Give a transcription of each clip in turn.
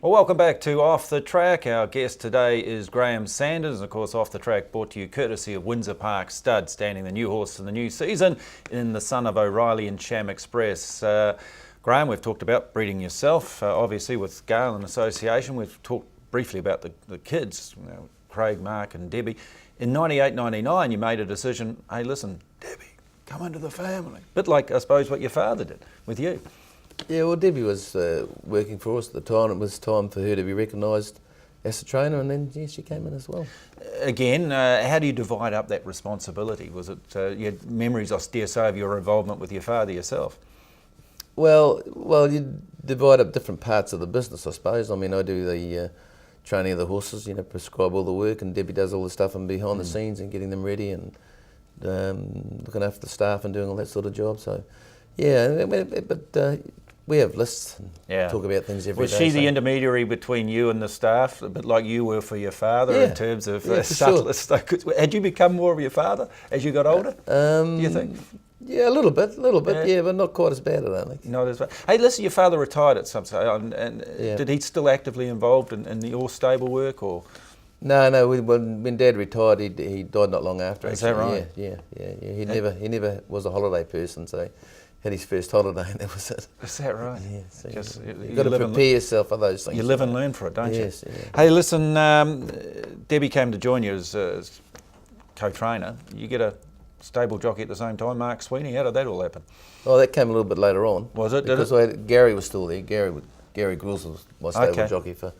Well, welcome back to Off the Track. Our guest today is Graeme Sanders. Of course, Off the Track brought to you courtesy of Windsor Park Stud, standing the new horse in the new season in the son of O'Reilly and Sham Express. Graeme, we've talked about breeding yourself, obviously with Gale and Association. We've talked briefly about the kids, Craig, Mark and Debbie. In 98, 99, you made a decision, hey, listen, Debbie, come into the family. Bit like, I suppose, what your father did with you. Yeah, well, Debbie was working for us at the time. It was time for her to be recognised as a trainer, and then she came in as well. Again, how do you divide up that responsibility? Was it you had memories, I dare say, of your involvement with your father yourself? Well, you divide up different parts of the business, I suppose. I mean, I do the training of the horses, prescribe all the work, and Debbie does all the stuff and behind the scenes and getting them ready and looking after the staff and doing all that sort of job. So, yeah, but we have lists and talk about things every day. Was she the intermediary between you and the staff, a bit like you were for your father in terms of subtlest? Sure. Had you become more of your father as you got older, do you think? Yeah, a little bit, but not quite as bad, I don't think. Not as bad. Hey, listen, your father retired at some stage, and did he still actively involved in your stable work, or? No. When Dad retired, he died not long after. Is that right? Yeah. He never was a holiday person, so he had his first holiday, and that was it. Is that right? Yeah. So you've got to prepare yourself for those things. You live and learn for it, don't you? Yes. Yeah. Hey, listen, Debbie came to join you as co-trainer. You get a stable jockey at the same time, Mark Sweeney. How did that all happen? Oh, that came a little bit later on. Was it? Because Gary was still there. Gary Grills was my stable jockey for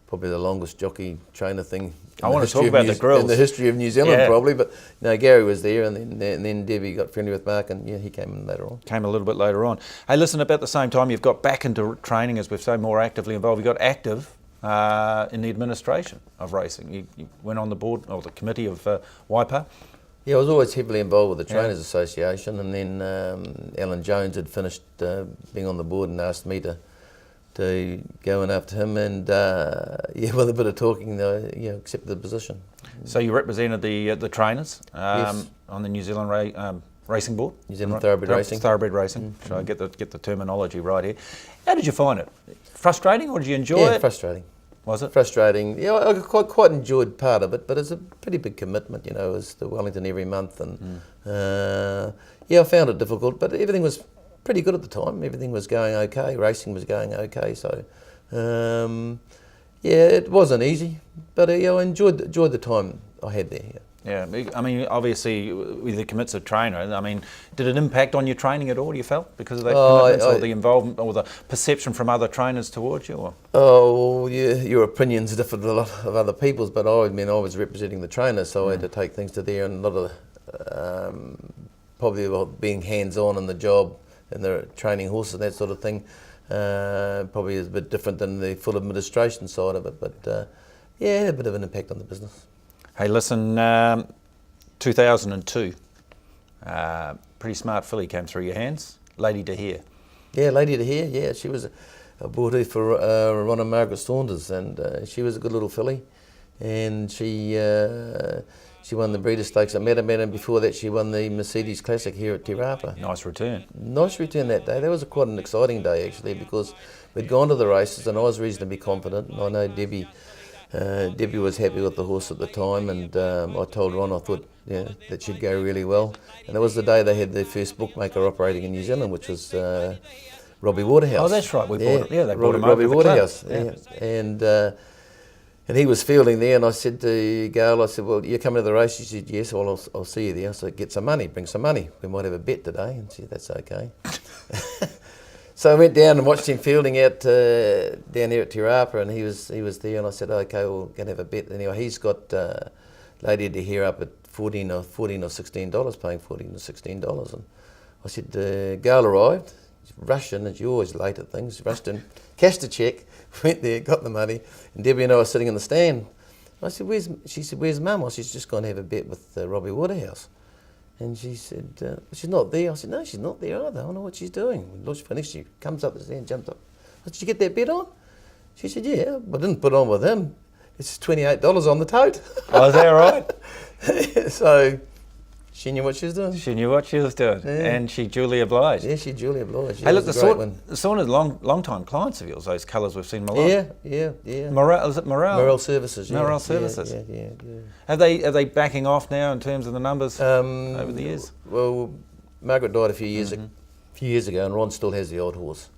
probably the longest jockey trainer thing. I want to talk about the Grills in the history of New Zealand, probably. But no, Gary was there, and then Debbie got friendly with Mark, and he came in later on. Came a little bit later on. Hey, listen, about the same time, you've got back into training, as we've said, more actively involved. You got active in the administration of racing. You went on the board or the committee of Waipa. Yeah, I was always heavily involved with the Trainers Association, and then Alan Jones had finished being on the board and asked me to go in after him, and with a bit of talking, accepted the position. So you represented the trainers yes. on the New Zealand Racing Board? New Zealand Thoroughbred Racing. Thoroughbred Racing. Mm-hmm. So I get the terminology right here. How did you find it? Frustrating, or did you enjoy it? Yeah, frustrating. Was it? Frustrating. Yeah, I quite enjoyed part of it, but it's a pretty big commitment, as to Wellington every month, and I found it difficult, but everything was pretty good at the time. Everything was going okay. Racing was going okay. So, it wasn't easy, but I enjoyed the time I had there. Yeah, I mean, obviously, with the commits of trainer, I mean, did it impact on your training at all, you felt, because of that commitment, or the involvement, or the perception from other trainers towards you? Or? Oh, yeah, your opinions differ to a lot of other people's, but I was representing the trainers, so I had to take things to there, and a lot of probably about being hands-on in the job and the training horses and that sort of thing, probably is a bit different than the full administration side of it, but it had a bit of an impact on the business. Hey, listen, 2002, pretty smart filly came through your hands, Lady to Hear. Yeah, Lady to Hear, yeah. She was a bought her for Ron and Margaret Saunders, and she was a good little filly, and she won the Breeders' Stakes at Matamata, and before that she won the Mercedes Classic here at Te Rapa. Nice return. Nice return that day. That was quite an exciting day, actually, because we'd gone to the races and I was reasonably confident, and I know Debbie was happy with the horse at the time, and I told Ron I thought that she'd go really well. And it was the day they had their first bookmaker operating in New Zealand, which was Robbie Waterhouse. Oh, that's right. They brought him Robbie over Waterhouse. Yeah. And he was fielding there, and I said to Gail, I said, well, you're coming to the race? She said, yes, well, I'll see you there. So get some money, bring some money. We might have a bet today. And she said, that's okay. So I went down and watched him fielding out down here at Te Rapa, and he was there, and I said, okay, we're going to have a bet. Anyway, he's got Lady to Hear up at $14 or $16, paying $14 or $16. And I said, Gail arrived, rushed in, and she's always late at things, rushed in, cashed a cheque, went there, got the money, and Debbie and I were sitting in the stand. I said, she said, where's Mum? I said, she's just gone to have a bet with Robbie Waterhouse. And she said, she's not there. I said, no, she's not there either. I don't know what she's doing. When she finished, she comes up the stand, jumps up. I said, did you get that bet on? She said, yeah, but I didn't put on with him. It's $28 on the tote. Oh, is that right? So She knew what she was doing. She knew what she was doing, and she duly obliged. Yeah, she duly obliged. Hey, look, the Sauna's long-time clients of yours, those colours we've seen them a lot. Yeah. Morale, is it Morale? Morale Services, yeah. Morale Services. Yeah. Are they backing off now in terms of the numbers over the years? Well, Margaret died a few years ago, and Ron still has the old horse.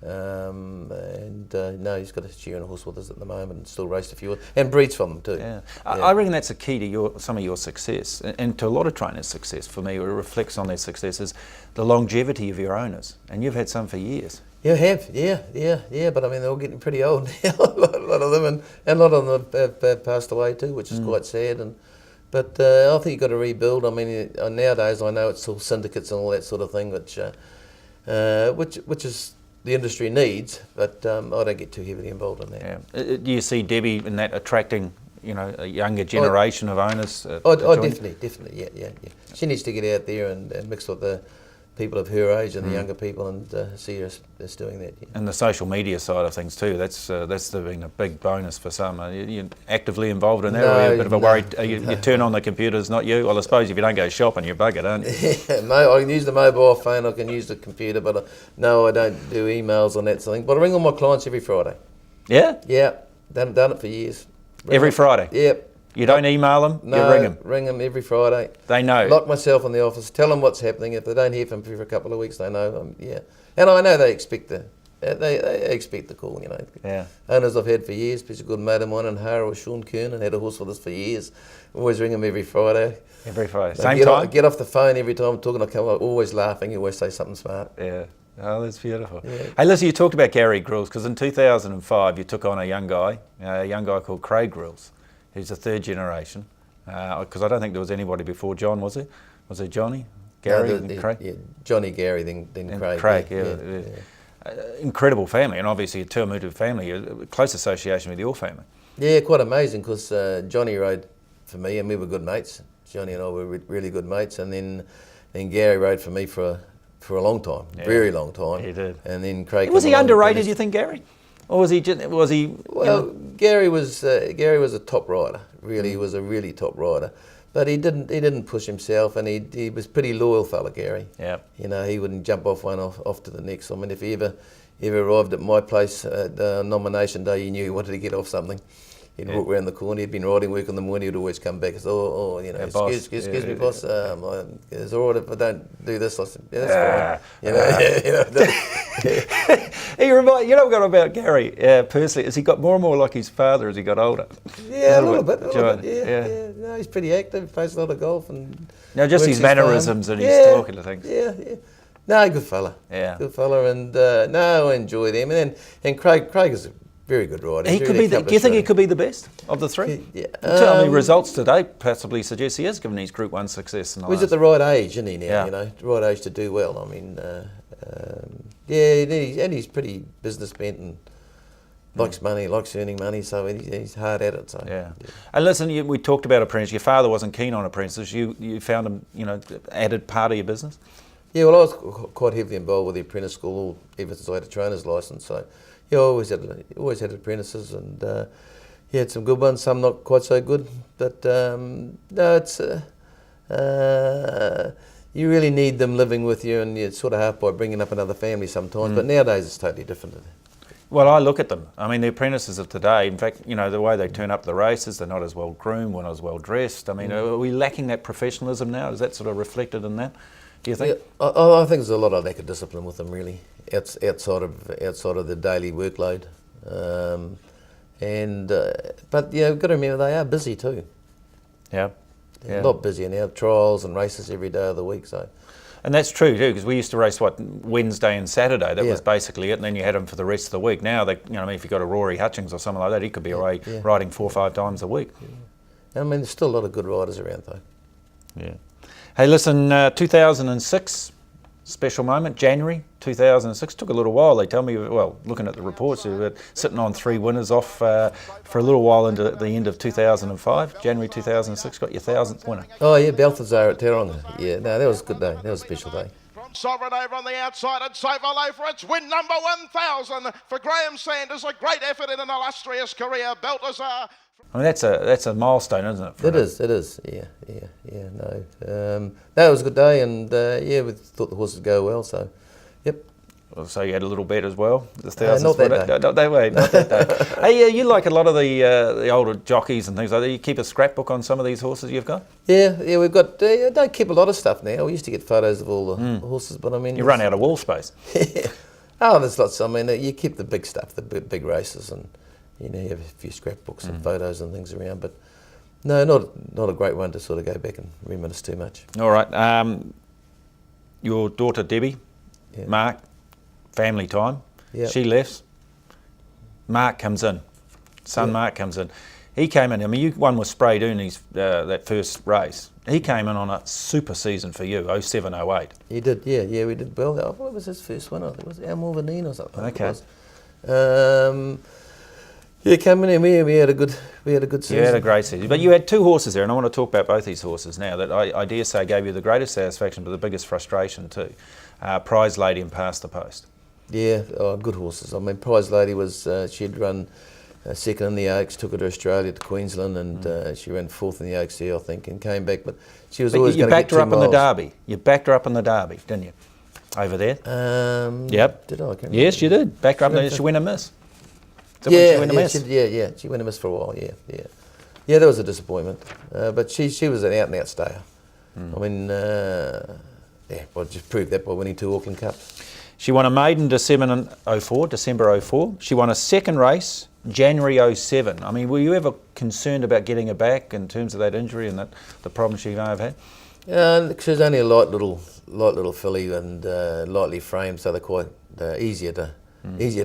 No, he's got a shearing horse with us at the moment, and still raced a few, and breeds from them too. Yeah. I reckon that's a key to some of your success, and to a lot of trainers' success. For me, it reflects on their success is the longevity of your owners, and you've had some for years. Yeah, I have, yeah. But I mean, they're all getting pretty old now. a lot of them, and a lot of them have passed away too, which is quite sad. But I think you've got to rebuild. I mean, nowadays I know it's all syndicates and all that sort of thing, which is the industry needs, but I don't get too heavily involved in that. Yeah. Do you see Debbie in that attracting, a younger generation of owners? Definitely, yeah. She needs to get out there and mix with the people of her age and the younger people, and see us doing that. Yeah. And the social media side of things too. That's been a big bonus for some. You're actively involved in that, or are you a bit of a worry? You turn on the computers, not you. Well, I suppose if you don't go shopping, you're buggered, aren't you? I can use the mobile phone, I can use the computer, but no, I don't do emails on that sort of thing. But I ring all my clients every Friday. Yeah? Yeah, done it for years. Every Friday? Yep. You don't email them, no, you ring them? Ring them every Friday. They know? Lock myself in the office, tell them what's happening. If they don't hear from me for a couple of weeks, they know. And I know they expect they expect the call, Yeah. Owners I've had for years, he's a good mate of mine in Hara or Sean Kernan, had a horse with us for years. Always ring him every Friday. Every Friday. Same time? Get off the phone every time I'm talking, I come up always laughing, you always say something smart. Yeah. Oh, that's beautiful. Yeah. Hey, listen, you talked about Gary Grills, because in 2005 you took on a young guy called Craig Grills, who's a third generation. Because I don't think there was anybody before John, was there? Was there Johnny, Gary, and Craig? Yeah, Johnny, Gary, then Craig. Craig, yeah. Incredible family, and obviously a Tuamutu family, a close association with your family. Yeah, quite amazing, because Johnny rode for me, and we were good mates. Johnny and I were really good mates, and then Gary rode for me for a long time, very long time. He did. And then Craig. Was he underrated, you think, Gary? Or was he? Well, Gary was a top rider. Really, he was a really top rider, but he didn't push himself, and he was pretty loyal fella, Gary. Yeah. He wouldn't jump off one off to the next. I mean, if he ever arrived at my place at nomination day, he knew he wanted to get off something. He'd walk around the corner. He'd been riding work in the morning. He'd always come back and say, excuse me, boss. It's all right if I don't do this. I said, yeah, that's fine. He what I've got about Gary personally is he got more and more like his father as he got older. Yeah, a little bit. Yeah. No, he's pretty active. Plays a lot of golf and. Now, just his mannerisms and his talking to things. Yeah. No, good fella. Yeah. Good fella, and I enjoy them. And Craig is a very good rider. He could be. Do you think he could be the best of the three? Yeah. Tell me, results today possibly suggest he has given his Group 1 success. He's at the right age, isn't he now? The right age to do well. I mean, and he's pretty business bent and likes money, likes earning money. So he's hard at it. So yeah. And listen, we talked about apprentices. Your father wasn't keen on apprentices. You found him, added part of your business. Yeah, well, I was quite heavily involved with the apprentice school ever since I had a trainer's license. So. Yeah, I always had apprentices, and he had some good ones, some not quite so good. But no, it's you really need them living with you, and you're sort of half by bringing up another family sometimes. But nowadays it's totally different. Well, I look at them. I mean, the apprentices of today, in fact, the way they turn up the races, they're not as well groomed, not as well dressed. I mean, are we lacking that professionalism now? Is that sort of reflected in that? Do you think? Yeah, I think there's a lot of lack of discipline with them, really, outside of the daily workload. But you've got to remember they are busy too. Yeah. A lot busier now. Trials and races every day of the week. So. And that's true too, because we used to race Wednesday and Saturday. That was basically it, and then you had them for the rest of the week. Now, if you got a Rory Hutchings or something like that, he could be away riding 4 or 5 times a week. Yeah. I mean, there's still a lot of good riders around though. Yeah. Hey, listen, 2006, special moment, January 2006. Took a little while, they tell me, looking at the reports, you were sitting on 3 winners off for a little while into the end of 2005. January 2006, got your 1000th winner. Oh, yeah, Balthazar at Tauranga. Yeah, no, that was a good day. That was a special day. Sovereign over on the outside and Saverlo for its win number 1000 for Graeme Sanders. A great effort in an illustrious career. Balthazar. I mean, that's a milestone, isn't it? It is. Yeah. No, that was a good day, and yeah, we thought the horses would go well. So, yep. So you had a little bet as well. The not that day. Not that day. Hey, you like a lot of the older jockeys and things like that. You keep a scrapbook on some of these horses you've got. Yeah, we've got. I don't keep a lot of stuff now. We used to get photos of all the horses, but I mean, you run out of wall space. Yeah. Oh, there's lots. I mean, you keep the big stuff, the big races, and you have a few scrapbooks and photos and things around. But no, not a great one to sort of go back and reminisce too much. All right. Your daughter Debbie, Mark. Family time. Yep. She left. Mark comes in. Son Mark comes in. He came in. I mean, you won with Spray Dooney's that first race. He came in on a super season for you, 07-08. He did, yeah, we did well. What was his first one? I think it was Al Morvanine or something. Okay. Yeah, coming in, we had a good season. You had a great season. But you had two horses there, and I want to talk about both these horses now that I dare say gave you the greatest satisfaction but the biggest frustration too. Prize Lady and Past the Post. Yeah, good horses. I mean, Prize Lady was, she'd run second in the Oaks, took her to Australia, to Queensland, and she ran fourth in the Oaks there, I think, and came back. But she was always going to get 2 miles. You backed her up in the Derby. You backed her up in the Derby, didn't you? Over there. Yep. Did I? I can't yes, you did. Backed her up there. She went and missed. She went a miss for a while. Yeah, that was a disappointment. But she was an out and out stayer. I mean, just proved that by winning 2 Auckland Cups. She won a maiden December 04. She won a second race January 07. I mean, were you ever concerned about getting her back in terms of that injury and the problems she may have had? She was only a light little filly and lightly framed, so they're quite easier to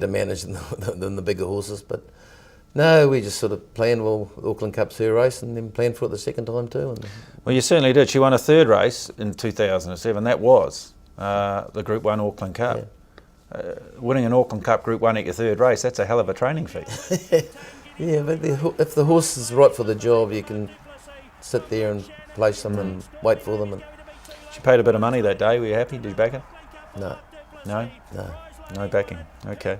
manage than the bigger horses. But no, we just sort of planned, well, Auckland Cup's her race, and then planned for it the second time too. Well, you certainly did. She won a third race in 2007. That was the Group 1 Auckland Cup. Yeah. Winning an Auckland Cup Group 1 at your third race, that's a hell of a training feat. Yeah, but if the horse is right for the job, you can sit there and place them and wait for them. And she paid a bit of money that day. Were you happy? Did you back her? No. No? No backing. Okay.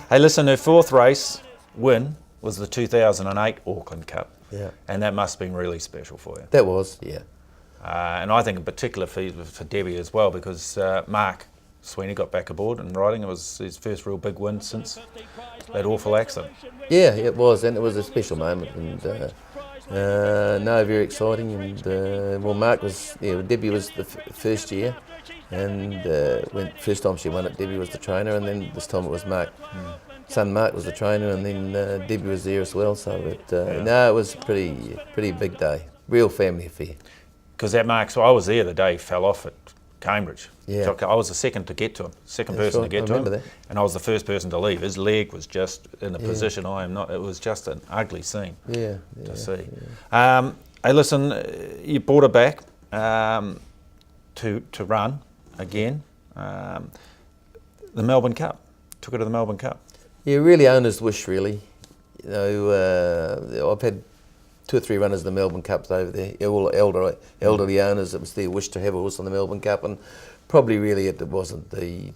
Hey, listen, her fourth race win was the 2008 Auckland Cup. Yeah. And that must have been really special for you. That was, yeah. And I think in particular for Debbie as well, because Mark Sweeney got back aboard and riding. It was his first real big win since that awful accident. Yeah, it was, and it was a special moment, and very exciting. And well, Mark was, Debbie was the first year, and when first time she won it, Debbie was the trainer, and then this time it was Mark. Son Mark was the trainer, and then Debbie was there as well. So it was a pretty big day, real family affair. Because that Mark, so I was there the day he fell off at Cambridge. Yeah. I was the second to get to him, person to get to him, that. and I was the first person to leave. His leg was just in a position I am not. It was just an ugly scene to see. Yeah. Hey, listen, you brought her back to run again. The Melbourne Cup, took her to the Melbourne Cup. Yeah, really owner's wish, really. I've had 2 or 3 runners in the Melbourne Cups over there, all elderly owners. It was their wish to have a horse on the Melbourne Cup, and probably really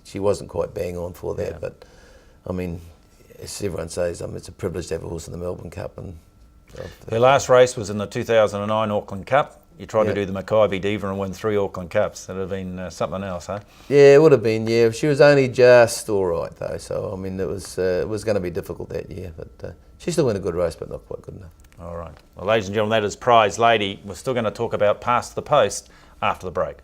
she wasn't quite bang on for that. Yeah. But I mean, as everyone says, it's a privilege to have a horse in the Melbourne Cup. And her last race was in the 2009 Auckland Cup. You tried to do the Mackay Diva and win 3 Auckland Cups. That'd have been something else, huh? Yeah, it would have been. Yeah, she was only just all right though. So I mean, it was going to be difficult that year, but she still won a good race, but not quite good enough. All right. Well, ladies and gentlemen, that is Prize Lady. We're still going to talk about Past the Post after the break.